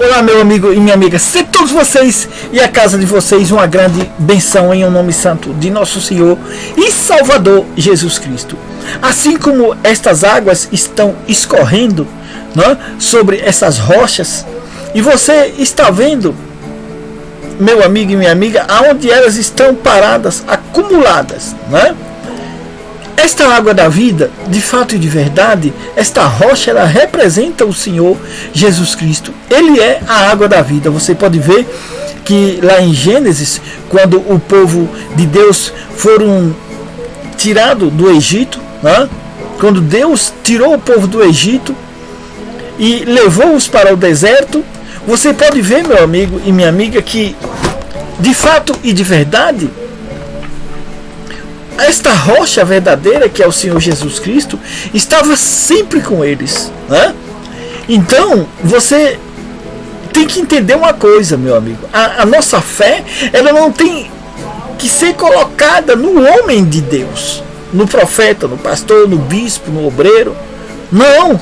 Olá, meu amigo e minha amiga, sejam todos vocês e a casa de vocês uma grande benção em um nome santo de nosso Senhor e Salvador Jesus Cristo. Assim como estas águas estão escorrendo, né, sobre essas rochas, e você está vendo, meu amigo e minha amiga, aonde elas estão paradas, acumuladas, né? Esta água da vida, de fato e de verdade, esta rocha, ela representa o Senhor Jesus Cristo. Ele é a água da vida. Você pode ver que lá em Gênesis, quando o povo de Deus foram tirado do Egito, né? Quando Deus tirou o povo do Egito e levou-os para o deserto, você pode ver, meu amigo e minha amiga, que de fato e de verdade, esta rocha verdadeira, que é o Senhor Jesus Cristo, estava sempre com eles, né? Então, você tem que entender uma coisa, meu amigo. A nossa fé, ela não tem que ser colocada no homem de Deus, no profeta, no pastor, no bispo, no obreiro. Não!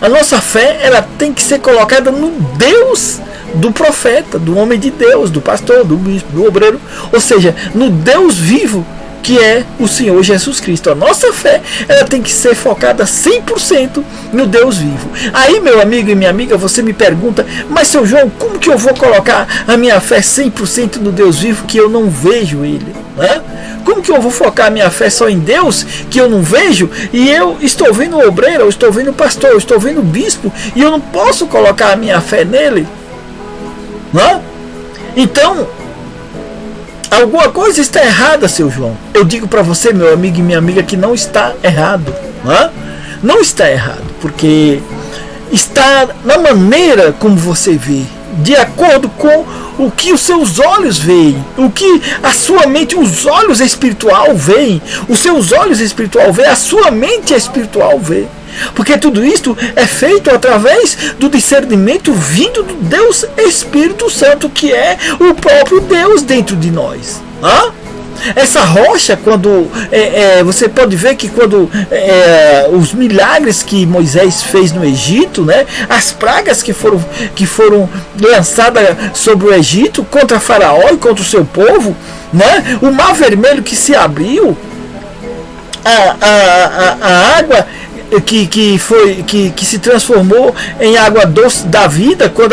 A nossa fé, ela tem que ser colocada no Deus do profeta, do homem de Deus, do pastor, do bispo, do obreiro. Ou seja, no Deus vivo, que é o Senhor Jesus Cristo. A nossa fé, ela tem que ser focada 100% no Deus vivo. Aí, meu amigo e minha amiga, você me pergunta, mas seu João, como que eu vou colocar a minha fé 100% no Deus vivo, que eu não vejo Ele, né? Como que eu vou focar a minha fé só em Deus, que eu não vejo, e eu estou vendo o obreiro, eu estou vendo o pastor, eu estou vendo o bispo, e eu não posso colocar a minha fé nele, né? Então, alguma coisa está errada, seu João. Eu digo para você, meu amigo e minha amiga, que não está errado, né? Não está errado, porque está na maneira como você vê, de acordo com o que os seus olhos veem, o que a sua mente, os olhos espiritual veem, os seus olhos espiritual veem, a sua mente espiritual vê. Porque tudo isto é feito através do discernimento vindo do Deus Espírito Santo, que é o próprio Deus dentro de nós. Essa rocha, quando você pode ver que quando os milagres que Moisés fez no Egito, né, as pragas que foram lançadas sobre o Egito contra Faraó e contra o seu povo, né, o mar vermelho que se abriu, a água que se transformou em água doce da vida, quando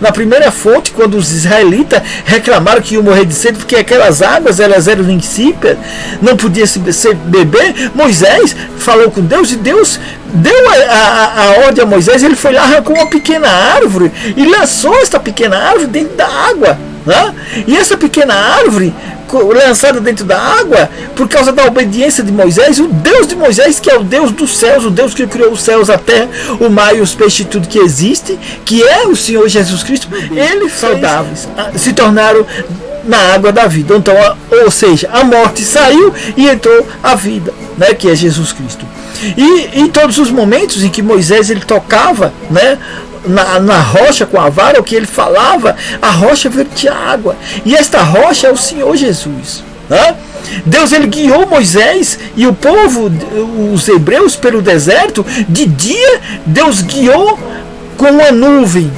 na primeira fonte, quando os israelitas reclamaram que iam morrer de sede, porque aquelas águas elas eram insípidas, não podia se beber. Moisés falou com Deus, e Deus deu a ordem a Moisés. Ele foi lá, arrancou uma pequena árvore e lançou esta pequena árvore dentro da água, né? E essa pequena árvore lançada dentro da água, por causa da obediência de Moisés, o Deus de Moisés, que é o Deus dos céus, o Deus que criou os céus, a terra, o mar e os peixes, tudo que existe, que é o Senhor Jesus Cristo, eles saudáveis se tornaram na água da vida. Então, ou seja, a morte saiu e entrou a vida, né, que é Jesus Cristo. E em todos os momentos em que Moisés ele tocava, né, na rocha com a vara, o que ele falava, a rocha vertia água, e esta rocha é o Senhor Jesus, né? Deus ele guiou Moisés e o povo, os hebreus, pelo deserto. De dia Deus guiou com uma nuvem,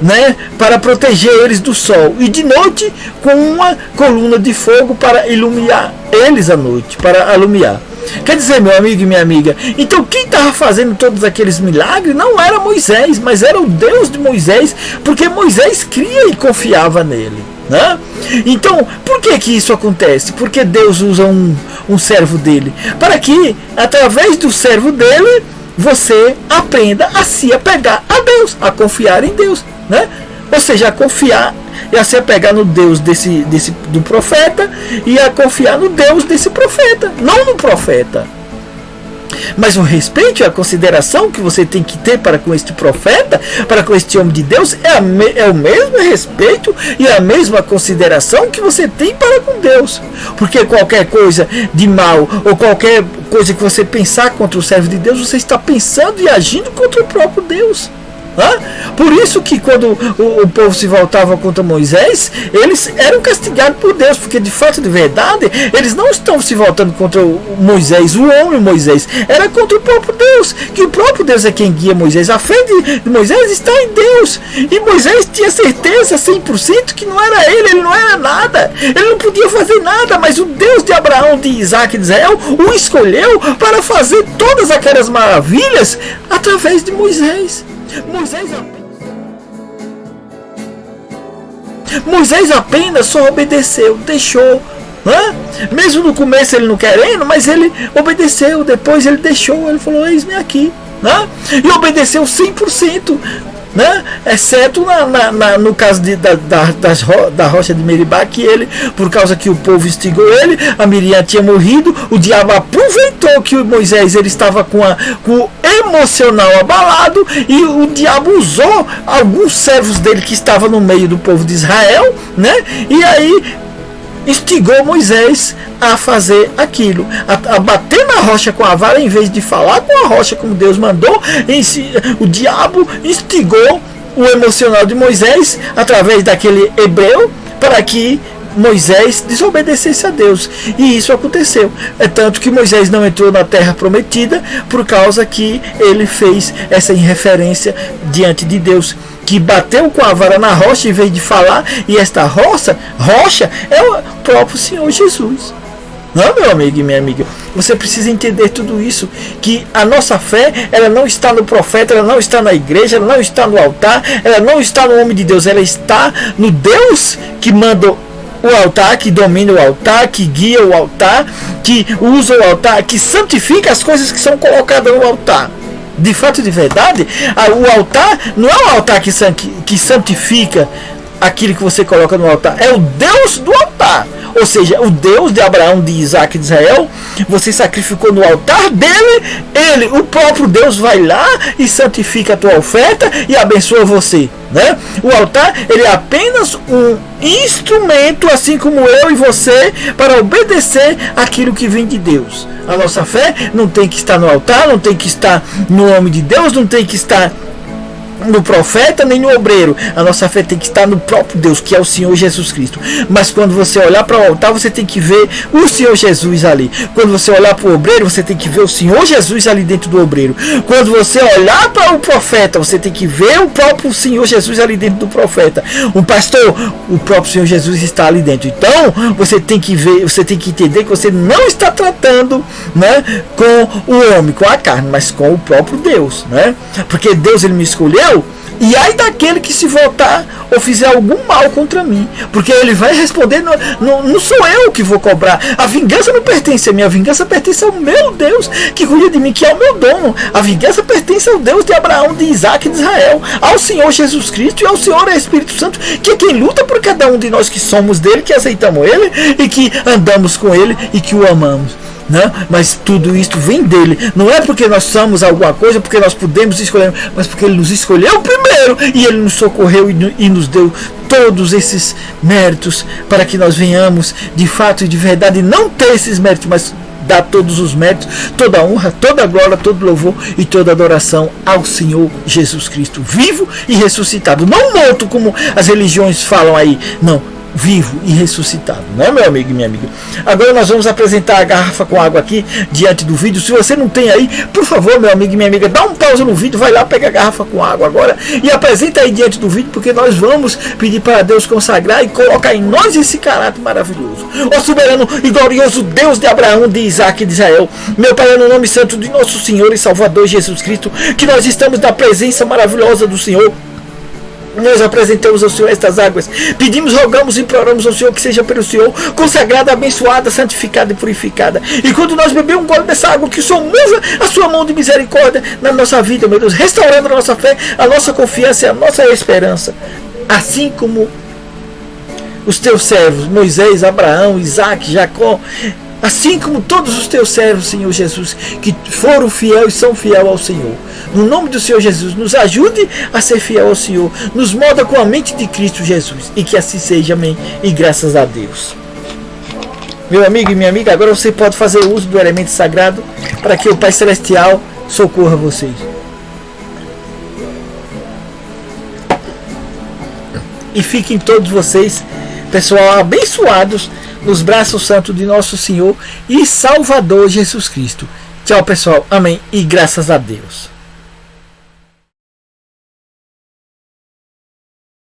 né, para proteger eles do sol, e de noite com uma coluna de fogo para iluminar eles à noite, para alumiar. Quer dizer, meu amigo e minha amiga, então quem estava fazendo todos aqueles milagres não era Moisés, mas era o Deus de Moisés, porque Moisés cria e confiava nele, né? Então, por que isso acontece? Porque Deus usa um servo dele, para que, através do servo dele, você aprenda a se apegar a Deus, a confiar em Deus, né? Ou seja, a confiar e a se apegar no Deus do profeta, e a confiar no Deus desse profeta, não no profeta. Mas o respeito e a consideração que você tem que ter para com este profeta, para com este homem de Deus, é o mesmo respeito e a mesma consideração que você tem para com Deus. Porque qualquer coisa de mal, ou qualquer coisa que você pensar contra o servo de Deus, você está pensando e agindo contra o próprio Deus. Por isso que quando o povo se voltava contra Moisés, eles eram castigados por Deus, porque de fato, de verdade, eles não estão se voltando contra o Moisés, o homem Moisés, era contra o próprio Deus, que o próprio Deus é quem guia Moisés. A fé de Moisés está em Deus, e Moisés tinha certeza 100% que não era ele não era nada, ele não podia fazer nada, mas o Deus de Abraão, de Isaac e de Israel o escolheu para fazer todas aquelas maravilhas através de Moisés. Moisés apenas só obedeceu, deixou, mesmo no começo ele não querendo, mas ele obedeceu, depois ele deixou, ele falou, eis-me aqui, e obedeceu 100%, exceto no caso da rocha de Meribá, que ele, por causa que o povo instigou ele, a Miriam tinha morrido, o diabo aproveitou que o Moisés ele estava com o emocional abalado, e o diabo usou alguns servos dele que estavam no meio do povo de Israel, e aí instigou Moisés a fazer aquilo, a bater na rocha com a vara em vez de falar com a rocha como Deus mandou. O diabo instigou o emocional de Moisés através daquele hebreu para que Moisés desobedecesse a Deus, e isso aconteceu. É tanto que Moisés não entrou na terra prometida por causa que ele fez essa irreferência diante de Deus, que bateu com a vara na rocha em vez de falar, e esta rocha é o próprio Senhor Jesus. Não, meu amigo e minha amiga, você precisa entender tudo isso, que a nossa fé, ela não está no profeta, ela não está na igreja, ela não está no altar, ela não está no homem de Deus, ela está no Deus que manda o altar, que domina o altar, que guia o altar, que usa o altar, que santifica as coisas que são colocadas no altar. De fato e de verdade, o altar não é o altar que santifica aquilo que você coloca no altar, é o Deus do altar. Ou seja, o Deus de Abraão, de Isaac e de Israel, você sacrificou no altar dele, o próprio Deus vai lá e santifica a tua oferta e abençoa você. O altar, ele é apenas um instrumento, assim como eu e você, para obedecer aquilo que vem de Deus. A nossa fé não tem que estar no altar, não tem que estar no homem de Deus, não tem que estar no profeta nem no obreiro. A nossa fé tem que estar no próprio Deus, que é o Senhor Jesus Cristo. Mas quando você olhar para o altar, você tem que ver o Senhor Jesus ali. Quando você olhar para o obreiro, você tem que ver o Senhor Jesus ali dentro do obreiro. Quando você olhar para o profeta, você tem que ver o próprio Senhor Jesus ali dentro do profeta. O pastor, o próprio Senhor Jesus está ali dentro. Então você tem que ver, você tem que entender que você não está tratando com o homem, com a carne, mas com o próprio Deus, porque Deus, ele me escolheu. E ai daquele que se voltar ou fizer algum mal contra mim, porque ele vai responder, não sou eu que vou cobrar, a vingança não pertence a mim, a vingança pertence ao meu Deus que cuida de mim, que é o meu dono. A vingança pertence ao Deus de Abraão, de Isaac e de Israel, ao Senhor Jesus Cristo e ao Senhor Espírito Santo, que é quem luta por cada um de nós que somos dele, que aceitamos ele e que andamos com ele e que o amamos. Mas tudo isso vem dele, não é porque nós somos alguma coisa, porque nós podemos escolher, mas porque ele nos escolheu primeiro e ele nos socorreu e nos deu todos esses méritos para que nós venhamos de fato e de verdade não ter esses méritos, mas dar todos os méritos, toda a honra, toda a glória, todo louvor e toda a adoração ao Senhor Jesus Cristo, vivo e ressuscitado, não morto como as religiões falam aí, não, vivo e ressuscitado, meu amigo e minha amiga. Agora nós vamos apresentar a garrafa com água aqui diante do vídeo. Se você não tem aí, por favor, meu amigo e minha amiga, dá um pausa no vídeo, vai lá, pega a garrafa com água agora e apresenta aí diante do vídeo, porque nós vamos pedir para Deus consagrar e colocar em nós esse caráter maravilhoso. Ó soberano e glorioso Deus de Abraão, de Isaac e de Israel, meu Pai, no nome santo de nosso Senhor e Salvador Jesus Cristo, que nós estamos na presença maravilhosa do Senhor. Nós apresentamos ao Senhor estas águas, pedimos, rogamos e imploramos ao Senhor que seja pelo Senhor consagrada, abençoada, santificada e purificada. E quando nós bebemos um gole dessa água, que o Senhor mova a sua mão de misericórdia na nossa vida, meu Deus, restaurando a nossa fé, a nossa confiança e a nossa esperança. Assim como os teus servos, Moisés, Abraão, Isaac, Jacó, assim como todos os teus servos, Senhor Jesus, que foram fiéis e são fiéis ao Senhor. No nome do Senhor Jesus, nos ajude a ser fiel ao Senhor, nos molda com a mente de Cristo Jesus, e que assim seja, amém, e graças a Deus. Meu amigo e minha amiga, agora você pode fazer uso do elemento sagrado, para que o Pai Celestial socorra vocês. E fiquem todos vocês, pessoal, abençoados nos braços santos de nosso Senhor e Salvador Jesus Cristo. Tchau, pessoal. Amém. E graças a Deus.